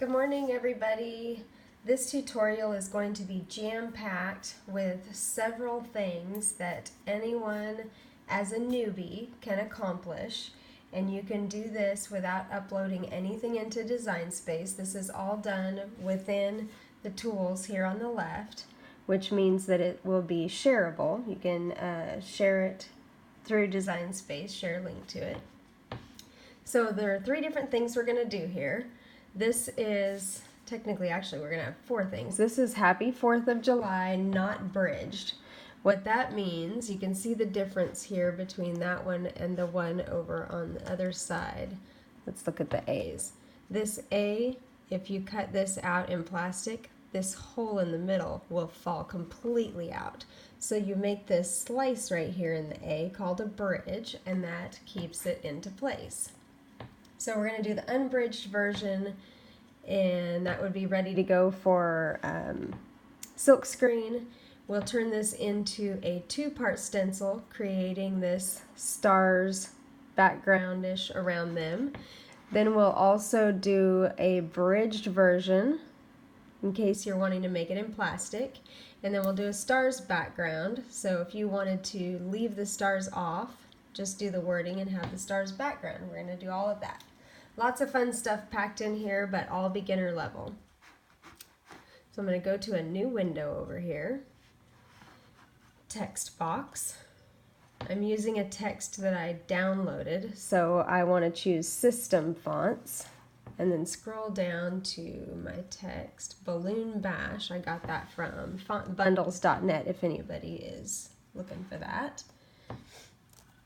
Good morning, everybody. This tutorial is going to be jam-packed with several things that anyone as a newbie can accomplish, and you can do this without uploading anything into Design Space. This is all done within the tools here on the left, which means that it will be shareable. You can share it through Design Space, share a link to it. So there are three different things we're going to do here. This is, actually we're going to have four things. This is Happy 4th of July, not bridged. What that means, you can see the difference here between that one and the one over on the other side. Let's look at the A's. This A, if you cut this out in plastic, this hole in the middle will fall completely out. So you make this slice right here in the A called a bridge, and that keeps it into place. So we're going to do the unbridged version, and that would be ready to go for Silkscreen. We'll turn this into a two-part stencil, creating this stars backgroundish around them. Then we'll also do a bridged version, in case you're wanting to make it in plastic. And then we'll do a stars background. So if you wanted to leave the stars off, just do the wording and have the stars background. We're going to do all of that. Lots of fun stuff packed in here, but all beginner level. So I'm going to go to a new window over here. Text box. I'm using a text that I downloaded, so I want to choose system fonts and then scroll down to my text. Balloon Bash, I got that from fontbundles.net if anybody is looking for that.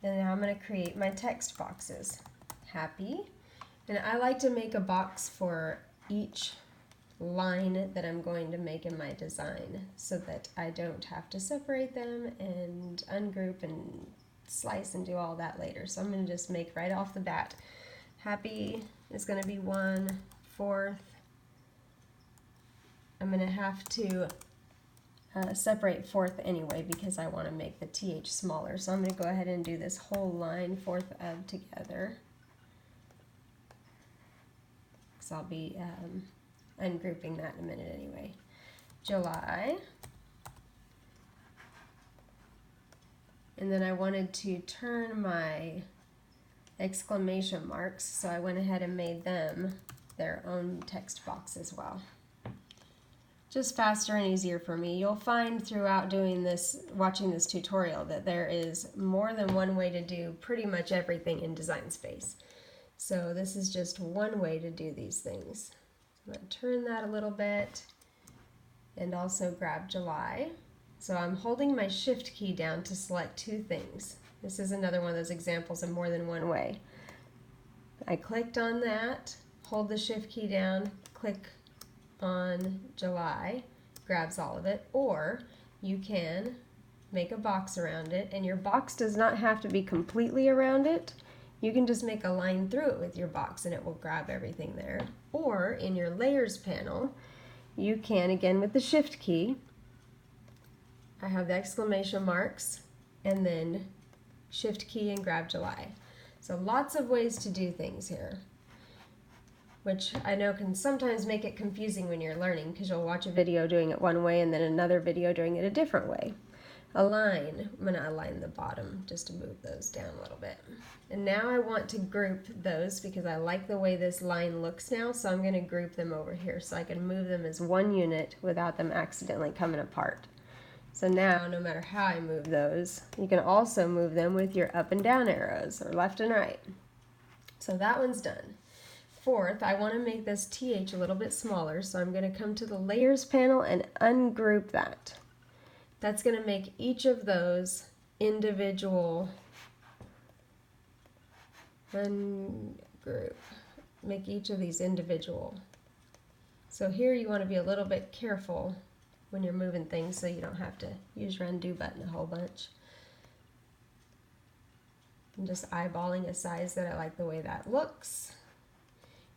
And now I'm going to create my text boxes. Happy. And I like to make a box for each line that I'm going to make in my design so that I don't have to separate them and ungroup and slice and do all that later. So I'm going to just make right off the bat. Happy is going to be 1/4. I'm going to have to separate 4th anyway because I want to make the TH smaller. So I'm going to go ahead and do this whole line 4th of together. So I'll be ungrouping that in a minute anyway. July. And then I wanted to turn my exclamation marks, so I went ahead and made them their own text box as well. Just faster and easier for me. You'll find throughout doing this, watching this tutorial, that there is more than one way to do pretty much everything in Design Space. So this is just one way to do these things. I'm going to turn that a little bit and also grab July. So I'm holding my shift key down to select two things. This is another one of those examples of more than one way. I clicked on that, hold the shift key down, click on July, grabs all of it, or you can make a box around it, and your box does not have to be completely around it. You can just make a line through it with your box and it will grab everything there. Or in your layers panel, you can, again with the shift key, I have the exclamation marks and then shift key and grab July. So lots of ways to do things here, which I know can sometimes make it confusing when you're learning because you'll watch a video doing it one way and then another video doing it a different way. Align, I'm going to align the bottom just to move those down a little bit. And now I want to group those because I like the way this line looks now, so I'm going to group them over here so I can move them as one unit without them accidentally coming apart. So now, no matter how I move those, you can also move them with your up and down arrows, or left and right. So that one's done. 4th, I want to make this TH a little bit smaller, so I'm going to come to the Layers panel and ungroup that. That's going to make each of those individual, ungroup, make each of these individual. So here you want to be a little bit careful when you're moving things so you don't have to use your undo button a whole bunch. I'm just eyeballing a size that I like the way that looks.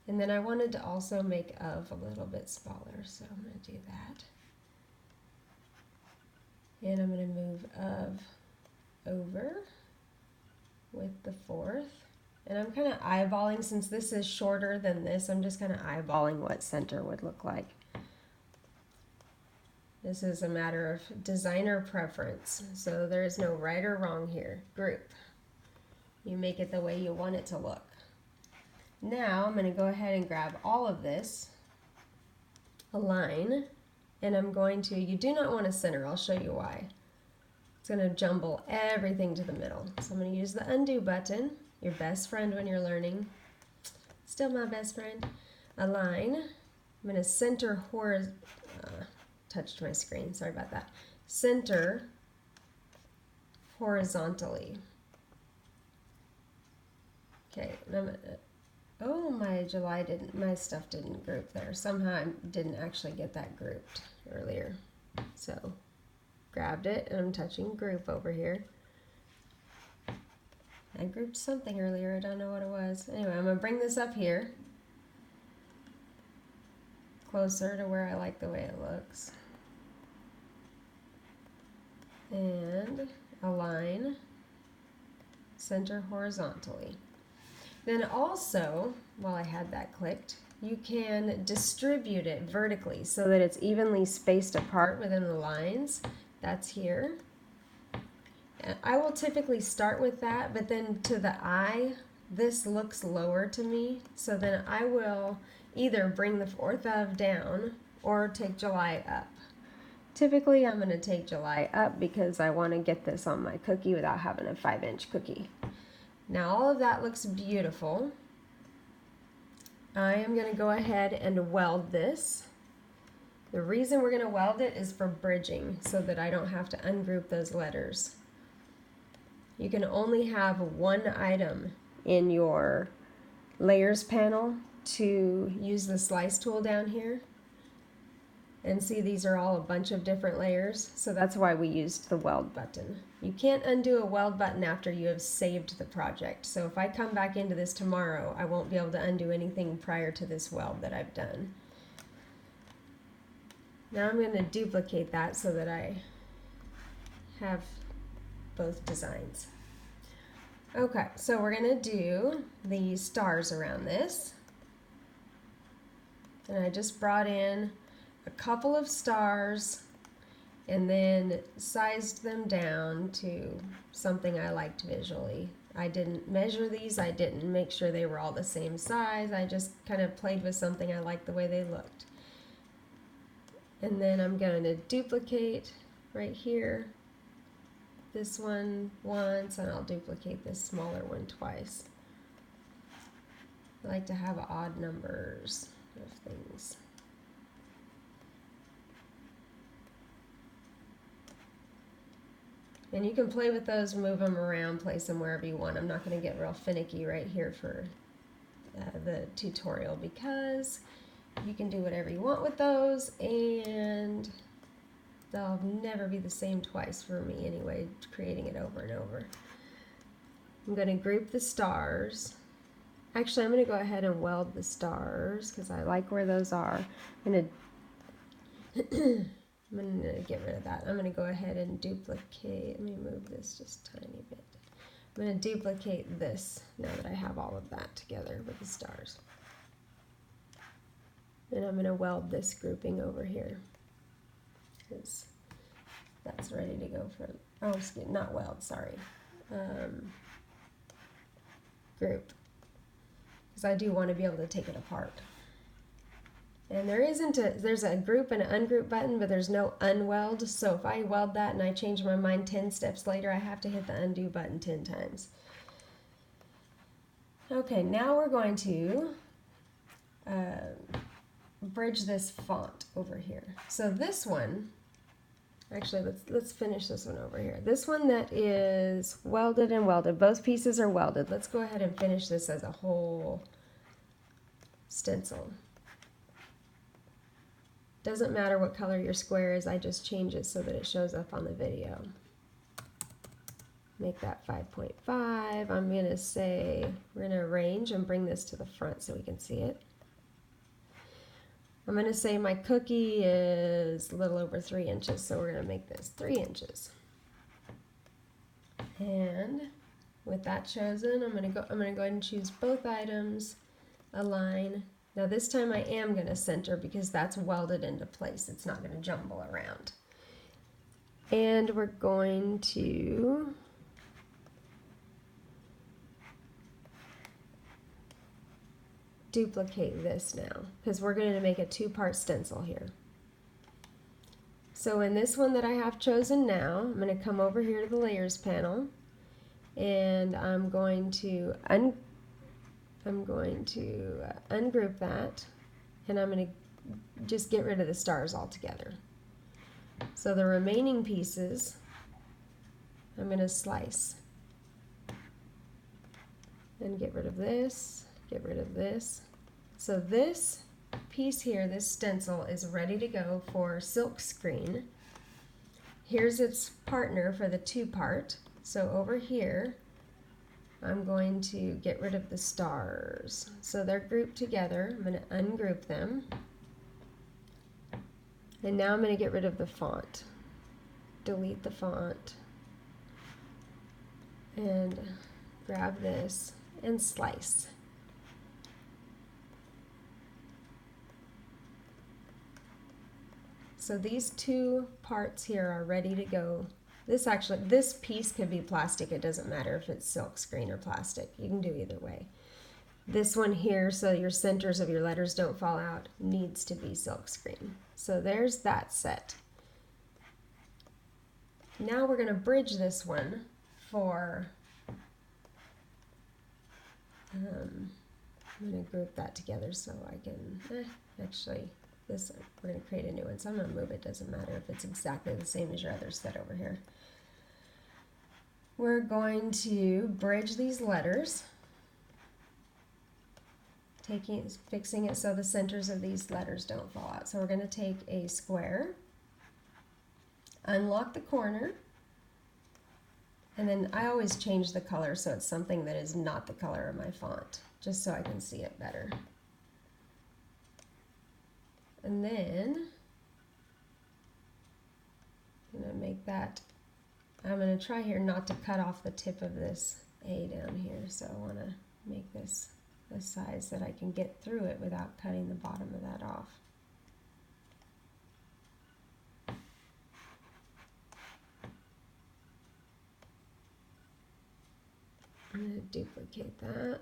And then I wanted to also make of a little bit smaller, so I'm going to do that. And I'm going to move of over with the 4th And I'm kind of eyeballing, since this is shorter than this, I'm just kind of eyeballing what center would look like. This is a matter of designer preference, so there is no right or wrong here. Group. You make it the way you want it to look. Now I'm going to go ahead and grab all of this, align, and I'm going to, you do not want to center, I'll show you why. It's going to jumble everything to the middle. So I'm going to use the undo button, your best friend when you're learning. Still my best friend. Align. I'm going to center touched my screen, sorry about that. Center horizontally. Okay, and I'm gonna, oh, my stuff didn't group there. Somehow I didn't actually get that grouped earlier. So grabbed it and I'm touching group over here. I grouped something earlier, I don't know what it was. Anyway, I'm gonna bring this up here, closer to where I like the way it looks. And align, center horizontally. Then also, while I had that clicked, you can distribute it vertically so that it's evenly spaced apart within the lines. That's here. I will typically start with that, but then to the eye, this looks lower to me, so then I will either bring the 4th of down or take July up. Typically I'm going to take July up because I want to get this on my cookie without having a 5-inch cookie. Now all of that looks beautiful. I am going to go ahead and weld this. The reason we're going to weld it is for bridging, so that I don't have to ungroup those letters. You can only have one item in your layers panel to use the slice tool down here. And see, these are all a bunch of different layers, so that's why we used the weld button. You can't undo a weld button after you have saved the project. So if I come back into this tomorrow, I won't be able to undo anything prior to this weld that I've done. Now I'm going to duplicate that so that I have both designs. Okay, so we're going to do the stars around this. And I just brought in a couple of stars and then sized them down to something I liked visually. I didn't measure these, I didn't make sure they were all the same size, I just kind of played with something I liked the way they looked. And then I'm going to duplicate right here this one once, and I'll duplicate this smaller one twice. I like to have odd numbers of things. And you can play with those, move them around, place them wherever you want. I'm not going to get real finicky right here for the tutorial, because you can do whatever you want with those, and they'll never be the same twice for me anyway, creating it over and over. I'm going to group the stars. Actually, I'm going to go ahead and weld the stars because I like where those are. I'm going to get rid of that. I'm going to go ahead and duplicate. Let me move this just a tiny bit. I'm going to duplicate this now that I have all of that together with the stars. And I'm going to weld this grouping over here, because that's ready to go for, oh, excuse me, not weld, sorry. Group, because I do want to be able to take it apart. And there's a group and an ungroup button, but there's no unweld, so if I weld that and I change my mind 10 steps later, I have to hit the undo button 10 times. Okay, now we're going to bridge this font over here. So this one, actually let's finish this one over here. This one that is welded and welded, both pieces are welded. Let's go ahead and finish this as a whole stencil. Doesn't matter what color your square is, I just change it so that it shows up on the video. Make that 5.5. I'm going to say, we're going to arrange and bring this to the front so we can see it. I'm going to say my cookie is a little over 3 inches, so we're going to make this 3 inches. And with that chosen, I'm gonna go ahead and choose both items, align. Now this time I am gonna center because that's welded into place. It's not gonna jumble around. And we're going to duplicate this now because we're going to make a two-part stencil here. So in this one that I have chosen now, I'm going to come over here to the layers panel, and I'm going to ungroup that, and I'm going to just get rid of the stars altogether. So the remaining pieces I'm going to slice and get rid of this, get rid of this. So this piece here, this stencil, is ready to go for Silkscreen. Here's its partner for the two-part. So over here, I'm going to get rid of the stars. So they're grouped together. I'm going to ungroup them. And now I'm going to get rid of the font. Delete the font. And grab this and slice. So these two parts here are ready to go. This piece could be plastic. It doesn't matter if it's silkscreen or plastic. You can do either way. This one here, so your centers of your letters don't fall out, needs to be silkscreen. So there's that set. Now we're going to bridge this one for, I'm going to group that together so I can, actually, this, we're going to create a new one, so I'm going to move it. Doesn't matter if it's exactly the same as your other set over here. We're going to bridge these letters, fixing it so the centers of these letters don't fall out. So we're going to take a square, unlock the corner, and then I always change the color so it's something that is not the color of my font, just so I can see it better. And then I'm going to make that, I'm going to try here not to cut off the tip of this A down here, so I want to make this a size that I can get through it without cutting the bottom of that off. I'm going to duplicate that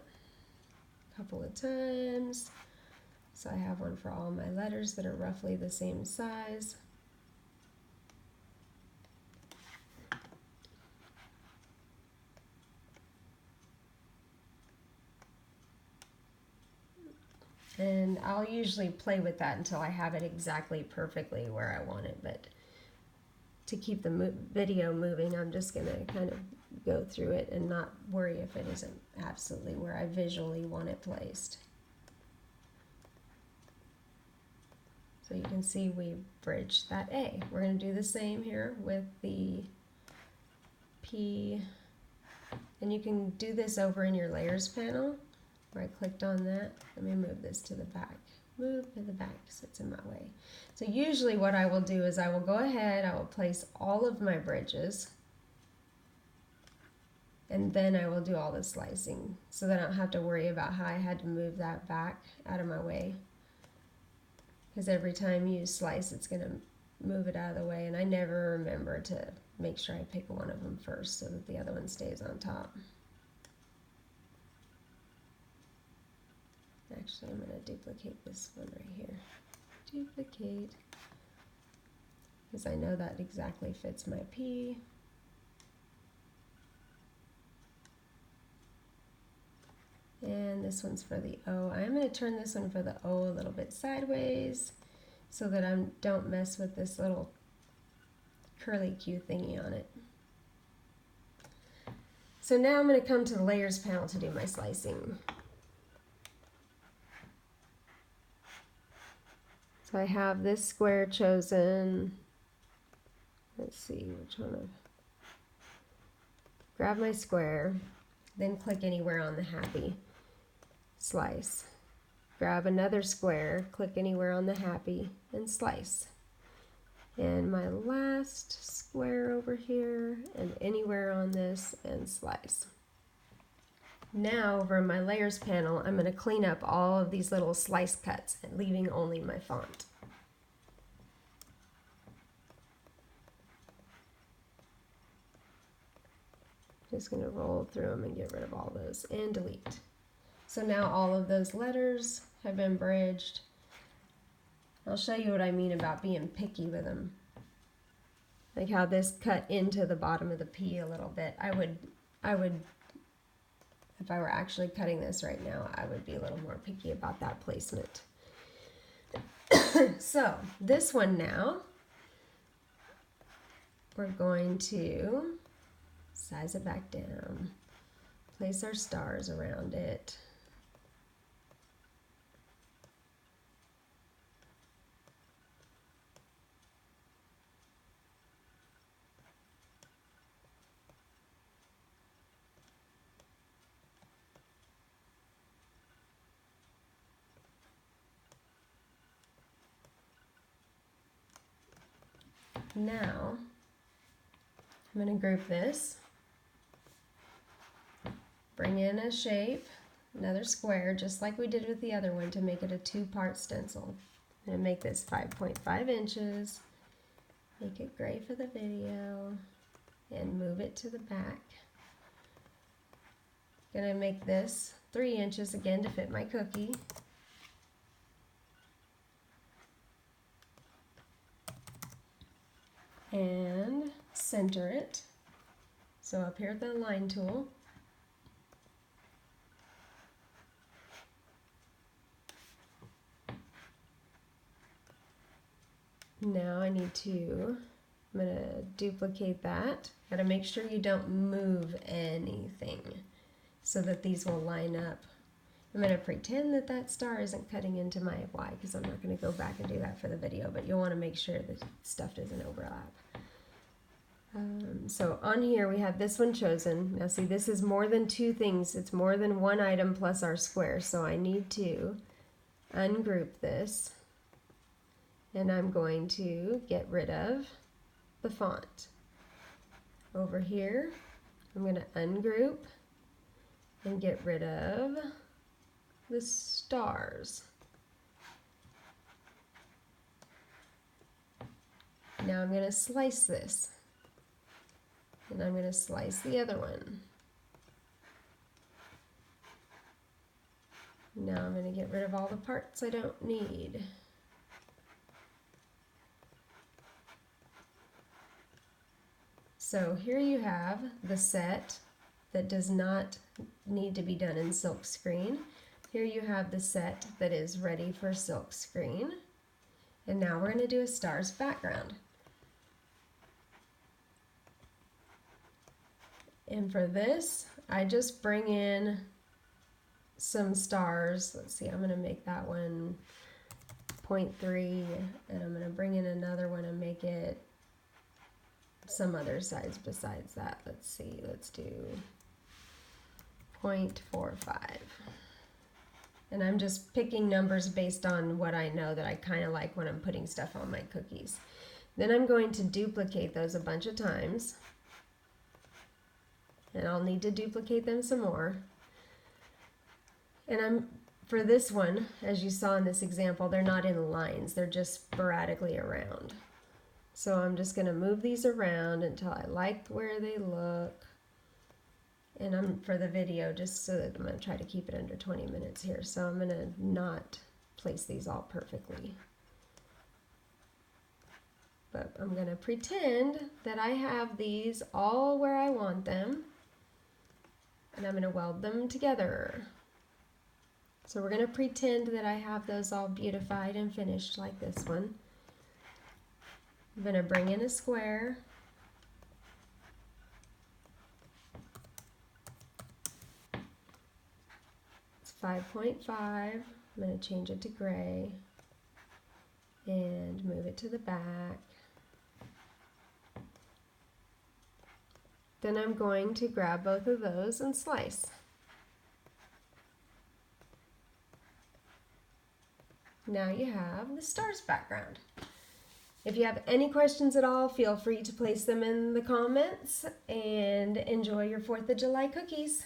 a couple of times. So I have one for all my letters that are roughly the same size. And I'll usually play with that until I have it exactly perfectly where I want it, but to keep the video moving, I'm just going to kind of go through it and not worry if it isn't absolutely where I visually want it placed. So you can see we bridged that A. We're going to do the same here with the P, and you can do this over in your layers panel where I clicked on that. Let me move this to the back. Move to the back because it's in my way. So usually what I will do is I will go ahead, I will place all of my bridges, and then I will do all the slicing so that I don't have to worry about how I had to move that back out of my way. Because every time you slice, it's going to move it out of the way, and I never remember to make sure I pick one of them first so that the other one stays on top. Actually, I'm going to duplicate this one right here. Duplicate, because I know that exactly fits my P. And this one's for the O. I'm going to turn this one for the O a little bit sideways so that I don't mess with this little curly Q thingy on it. So now I'm going to come to the layers panel to do my slicing. So I have this square chosen. Let's see which one of. Grab my square, then click anywhere on the happy. Slice. Grab another square, click anywhere on the happy, and slice. And my last square over here, and anywhere on this, and slice. Now over in my layers panel, I'm going to clean up all of these little slice cuts and leaving only my font. Just going to roll through them and get rid of all those and delete. So now all of those letters have been bridged. I'll show you what I mean about being picky with them. Like how this cut into the bottom of the P a little bit. I would, if I were actually cutting this right now, I would be a little more picky about that placement. So this one now, we're going to size it back down, place our stars around it. Now, I'm going to group this, bring in a shape, another square, just like we did with the other one to make it a two-part stencil. I'm going to make this 5.5 inches, make it gray for the video, and move it to the back. Going to make this 3 inches again to fit my cookie. And center it. So up here at the line tool, now I'm going to duplicate that. Got to make sure you don't move anything so that these will line up. I'm going to pretend that that star isn't cutting into my Y because I'm not going to go back and do that for the video, but you'll want to make sure that stuff doesn't overlap. So on here we have this one chosen. Now see, this is more than two things. It's more than one item plus our square. So I need to ungroup this. And I'm going to get rid of the font. Over here, I'm going to ungroup and get rid of the stars. Now I'm going to slice this. And I'm going to slice the other one. Now I'm going to get rid of all the parts I don't need. So here you have the set that does not need to be done in Silkscreen. Here you have the set that is ready for Silkscreen. And now we're going to do a stars background. And for this, I just bring in some stars. Let's see, I'm going to make that one 0.3, and I'm going to bring in another one and make it some other size besides that. Let's see, let's do 0.45. And I'm just picking numbers based on what I know that I kind of like when I'm putting stuff on my cookies. Then I'm going to duplicate those a bunch of times. And I'll need to duplicate them some more. And for this one, as you saw in this example, they're not in lines, they're just sporadically around. So I'm just going to move these around until I like where they look. And for the video, just so that I'm going to try to keep it under 20 minutes here. So I'm going to not place these all perfectly. But I'm going to pretend that I have these all where I want them. And I'm going to weld them together. So we're going to pretend that I have those all beautified and finished like this one. I'm going to bring in a square. It's 5.5. I'm going to change it to gray and move it to the back. Then I'm going to grab both of those and slice. Now you have the stars background. If you have any questions at all, feel free to place them in the comments, and enjoy your 4th of July cookies.